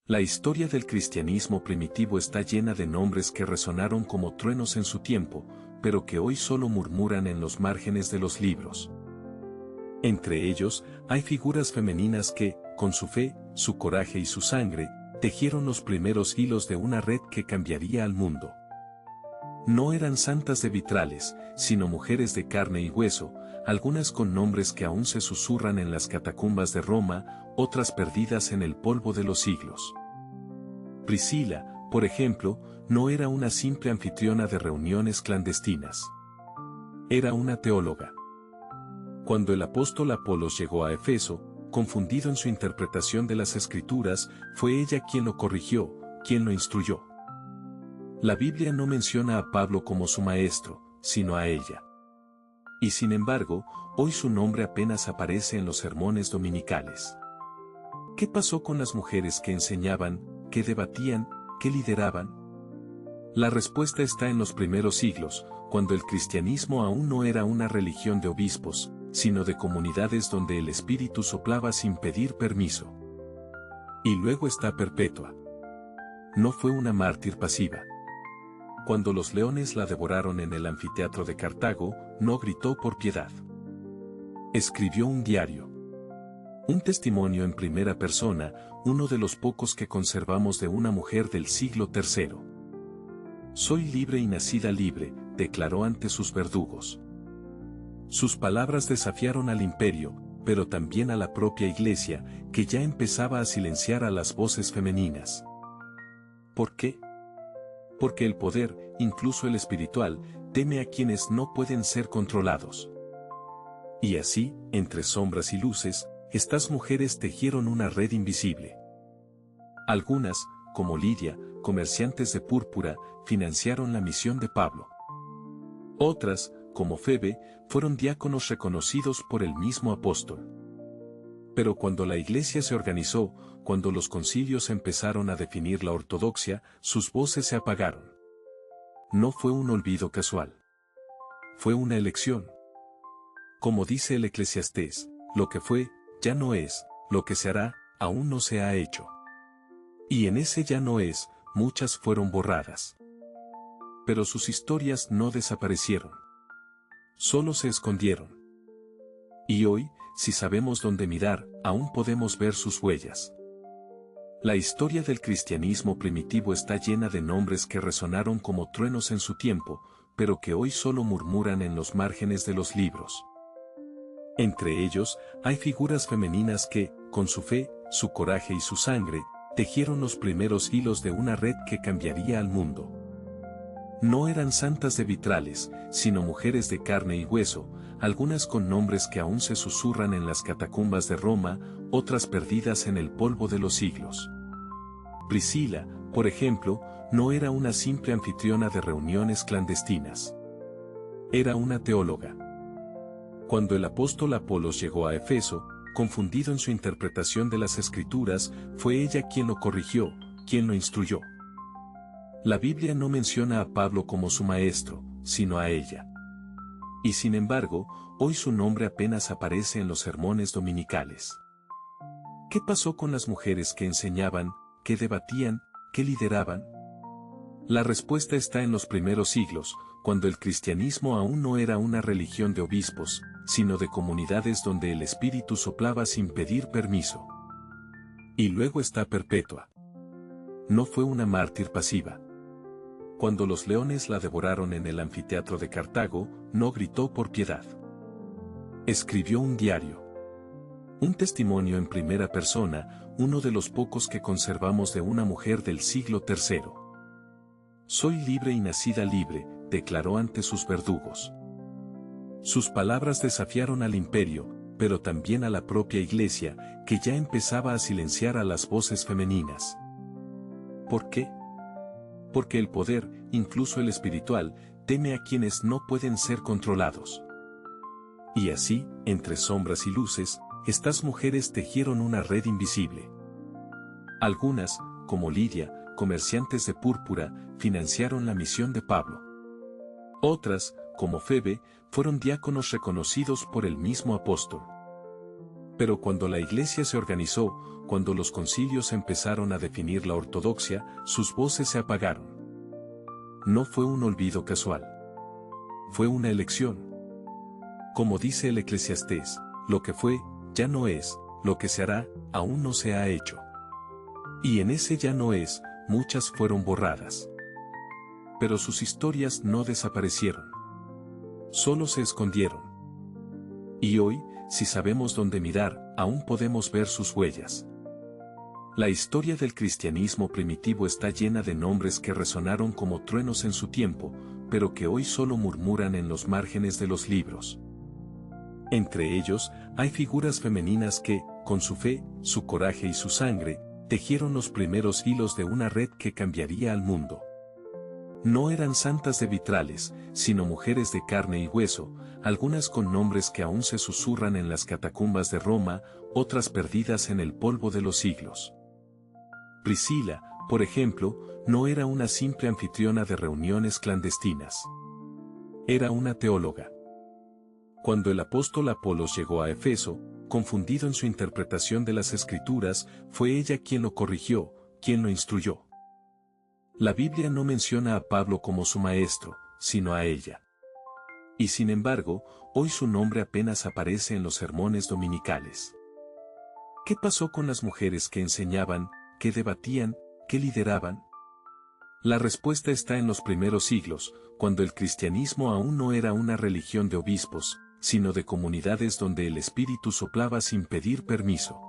La historia del cristianismo primitivo está llena de nombres que resonaron como truenos en su tiempo, pero que hoy solo murmuran en los márgenes de los libros. Entre ellos, hay figuras femeninas que, con su fe, su coraje y su sangre, tejieron los primeros hilos de una red que cambiaría al mundo. No eran santas de vitrales, sino mujeres de carne y hueso, algunas con nombres que aún se susurran en las catacumbas de Roma, otras perdidas en el polvo de los siglos. Priscila, por ejemplo, no era una simple anfitriona de reuniones clandestinas. Era una teóloga. Cuando el apóstol Apolos llegó a Éfeso, confundido en su interpretación de las Escrituras, fue ella quien lo corrigió, quien lo instruyó. La Biblia no menciona a Pablo como su maestro, sino a ella. Y sin embargo, hoy su nombre apenas aparece en los sermones dominicales. ¿Qué pasó con las mujeres que enseñaban, que debatían, que lideraban? La respuesta está en los primeros siglos, cuando el cristianismo aún no era una religión de obispos, sino de comunidades donde el Espíritu soplaba sin pedir permiso. Y luego está Perpetua. No fue una mártir pasiva. Cuando los leones la devoraron en el anfiteatro de Cartago, no gritó por piedad. Escribió un diario. Un testimonio en primera persona, uno de los pocos que conservamos de una mujer del siglo III. Soy libre y nacida libre, declaró ante sus verdugos. Sus palabras desafiaron al imperio, pero también a la propia iglesia, que ya empezaba a silenciar a las voces femeninas. ¿Por qué? Porque el poder, incluso el espiritual, teme a quienes no pueden ser controlados. Y así, entre sombras y luces, estas mujeres tejieron una red invisible. Algunas, como Lidia, comerciantes de púrpura, financiaron la misión de Pablo. Otras, como Febe, fueron diáconos reconocidos por el mismo apóstol. Pero cuando la iglesia se organizó, cuando los concilios empezaron a definir la ortodoxia, sus voces se apagaron. No fue un olvido casual. Fue una elección. Como dice el Eclesiastés, lo que fue, ya no es, lo que se hará, aún no se ha hecho. Y en ese ya no es, muchas fueron borradas. Pero sus historias no desaparecieron. Solo se escondieron. Y hoy, si sabemos dónde mirar, aún podemos ver sus huellas. La historia del cristianismo primitivo está llena de nombres que resonaron como truenos en su tiempo, pero que hoy solo murmuran en los márgenes de los libros. Entre ellos, hay figuras femeninas que, con su fe, su coraje y su sangre, tejieron los primeros hilos de una red que cambiaría al mundo. No eran santas de vitrales, sino mujeres de carne y hueso, algunas con nombres que aún se susurran en las catacumbas de Roma, otras perdidas en el polvo de los siglos. Priscila, por ejemplo, no era una simple anfitriona de reuniones clandestinas. Era una teóloga. Cuando el apóstol Apolos llegó a Éfeso, confundido en su interpretación de las Escrituras, fue ella quien lo corrigió, quien lo instruyó. La Biblia no menciona a Pablo como su maestro, sino a ella. Y sin embargo, hoy su nombre apenas aparece en los sermones dominicales. ¿Qué pasó con las mujeres que enseñaban, que debatían, que lideraban? La respuesta está en los primeros siglos, cuando el cristianismo aún no era una religión de obispos, sino de comunidades donde el Espíritu soplaba sin pedir permiso. Y luego está Perpetua. No fue una mártir pasiva. Cuando los leones la devoraron en el anfiteatro de Cartago, no gritó por piedad. Escribió un diario. Un testimonio en primera persona, uno de los pocos que conservamos de una mujer del siglo III. Soy libre y nacida libre, declaró ante sus verdugos. Sus palabras desafiaron al imperio, pero también a la propia iglesia, que ya empezaba a silenciar a las voces femeninas. ¿Por qué? Porque el poder, incluso el espiritual, teme a quienes no pueden ser controlados. Y así, entre sombras y luces, estas mujeres tejieron una red invisible. Algunas, como Lidia, comerciantes de púrpura, financiaron la misión de Pablo. Otras, como Febe, fueron diáconos reconocidos por el mismo apóstol. Pero cuando la iglesia se organizó, cuando los concilios empezaron a definir la ortodoxia, sus voces se apagaron. No fue un olvido casual. Fue una elección. Como dice el Eclesiastés, lo que fue, ya no es, lo que se hará, aún no se ha hecho. Y en ese ya no es, muchas fueron borradas. Pero sus historias no desaparecieron. Solo se escondieron. Y hoy, si sabemos dónde mirar, aún podemos ver sus huellas. La historia del cristianismo primitivo está llena de nombres que resonaron como truenos en su tiempo, pero que hoy solo murmuran en los márgenes de los libros. Entre ellos, hay figuras femeninas que, con su fe, su coraje y su sangre, tejieron los primeros hilos de una red que cambiaría al mundo. No eran santas de vitrales, sino mujeres de carne y hueso, algunas con nombres que aún se susurran en las catacumbas de Roma, otras perdidas en el polvo de los siglos. Priscila, por ejemplo, no era una simple anfitriona de reuniones clandestinas. Era una teóloga. Cuando el apóstol Apolos llegó a Éfeso, confundido en su interpretación de las Escrituras, fue ella quien lo corrigió, quien lo instruyó. La Biblia no menciona a Pablo como su maestro, sino a ella. Y sin embargo, hoy su nombre apenas aparece en los sermones dominicales. ¿Qué pasó con las mujeres que enseñaban, que debatían, que lideraban? La respuesta está en los primeros siglos, cuando el cristianismo aún no era una religión de obispos, sino de comunidades donde el Espíritu soplaba sin pedir permiso.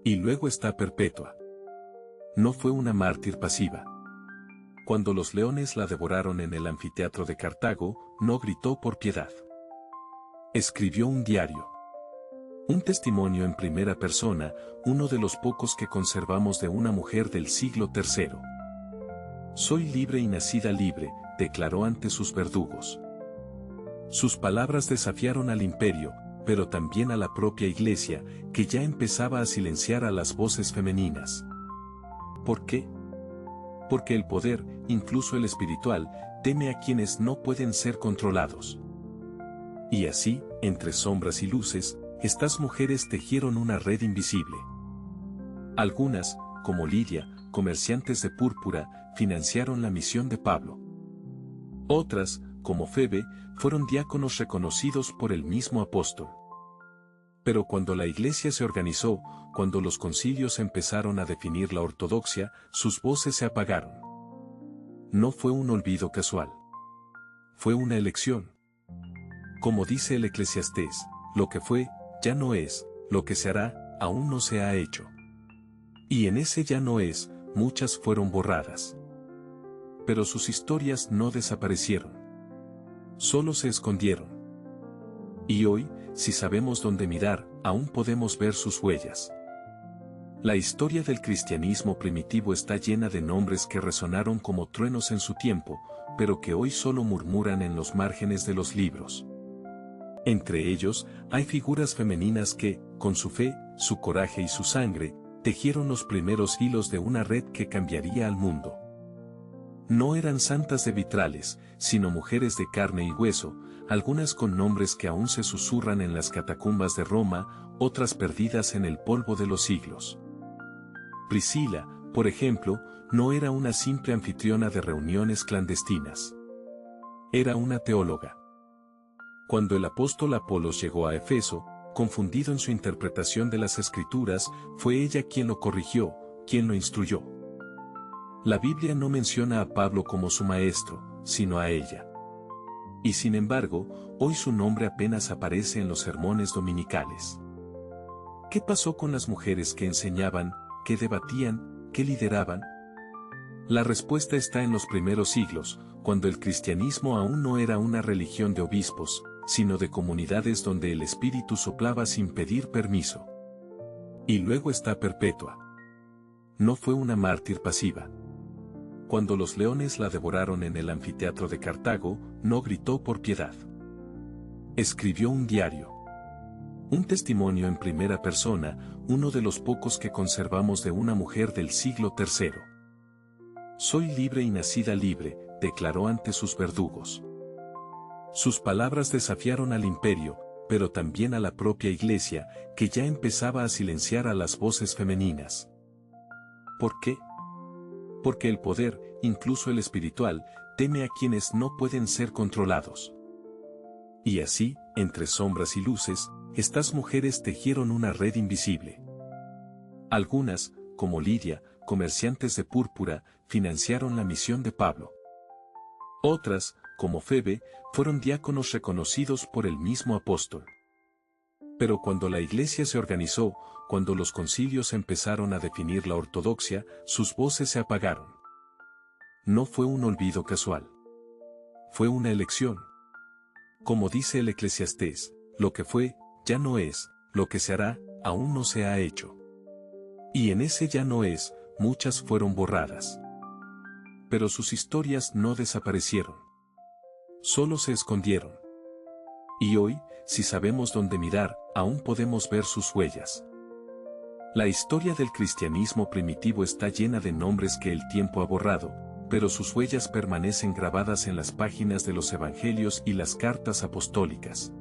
Y luego está Perpetua. No fue una mártir pasiva. Cuando los leones la devoraron en el anfiteatro de Cartago, no gritó por piedad. Escribió un diario. Un testimonio en primera persona, uno de los pocos que conservamos de una mujer del siglo III. Soy libre y nacida libre, declaró ante sus verdugos. Sus palabras desafiaron al imperio, pero también a la propia iglesia, que ya empezaba a silenciar a las voces femeninas. ¿Por qué? Porque el poder, incluso el espiritual, teme a quienes no pueden ser controlados. Y así, entre sombras y luces, estas mujeres tejieron una red invisible. Algunas, como Lidia, comerciantes de púrpura, financiaron la misión de Pablo. Otras, como Febe, fueron diáconos reconocidos por el mismo apóstol. Pero cuando la iglesia se organizó, cuando los concilios empezaron a definir la ortodoxia, sus voces se apagaron. No fue un olvido casual. Fue una elección. Como dice el Eclesiastés, lo que fue, ya no es, lo que se hará, aún no se ha hecho. Y en ese ya no es, muchas fueron borradas. Pero sus historias no desaparecieron. Solo se escondieron. Y hoy, si sabemos dónde mirar, aún podemos ver sus huellas. La historia del cristianismo primitivo está llena de nombres que resonaron como truenos en su tiempo, pero que hoy solo murmuran en los márgenes de los libros. Entre ellos, hay figuras femeninas que, con su fe, su coraje y su sangre, tejieron los primeros hilos de una red que cambiaría al mundo. No eran santas de vitrales, sino mujeres de carne y hueso, algunas con nombres que aún se susurran en las catacumbas de Roma, otras perdidas en el polvo de los siglos. Priscila, por ejemplo, no era una simple anfitriona de reuniones clandestinas. Era una teóloga. Cuando el apóstol Apolos llegó a Éfeso, confundido en su interpretación de las Escrituras, fue ella quien lo corrigió, quien lo instruyó. La Biblia no menciona a Pablo como su maestro, sino a ella. Y sin embargo, hoy su nombre apenas aparece en los sermones dominicales. ¿Qué pasó con las mujeres que enseñaban, que debatían, que lideraban? La respuesta está en los primeros siglos, cuando el cristianismo aún no era una religión de obispos, sino de comunidades donde el Espíritu soplaba sin pedir permiso. Y luego está Perpetua. No fue una mártir pasiva. Cuando los leones la devoraron en el anfiteatro de Cartago, no gritó por piedad. Escribió un diario. Un testimonio en primera persona, uno de los pocos que conservamos de una mujer del siglo III. Soy libre y nacida libre, declaró ante sus verdugos. Sus palabras desafiaron al imperio, pero también a la propia Iglesia, que ya empezaba a silenciar a las voces femeninas. ¿Por qué? Porque el poder, incluso el espiritual, teme a quienes no pueden ser controlados. Y así, entre sombras y luces, estas mujeres tejieron una red invisible. Algunas, como Lidia, comerciantes de púrpura, financiaron la misión de Pablo. Otras, como Febe, fueron diáconos reconocidos por el mismo apóstol. Pero cuando la Iglesia se organizó, cuando los concilios empezaron a definir la ortodoxia, sus voces se apagaron. No fue un olvido casual. Fue una elección. Como dice el Eclesiastés, lo que fue, ya no es, lo que se hará, aún no se ha hecho. Y en ese ya no es, muchas fueron borradas. Pero sus historias no desaparecieron. Solo se escondieron. Y hoy, si sabemos dónde mirar, aún podemos ver sus huellas. La historia del cristianismo primitivo está llena de nombres que el tiempo ha borrado, pero sus huellas permanecen grabadas en las páginas de los evangelios y las cartas apostólicas.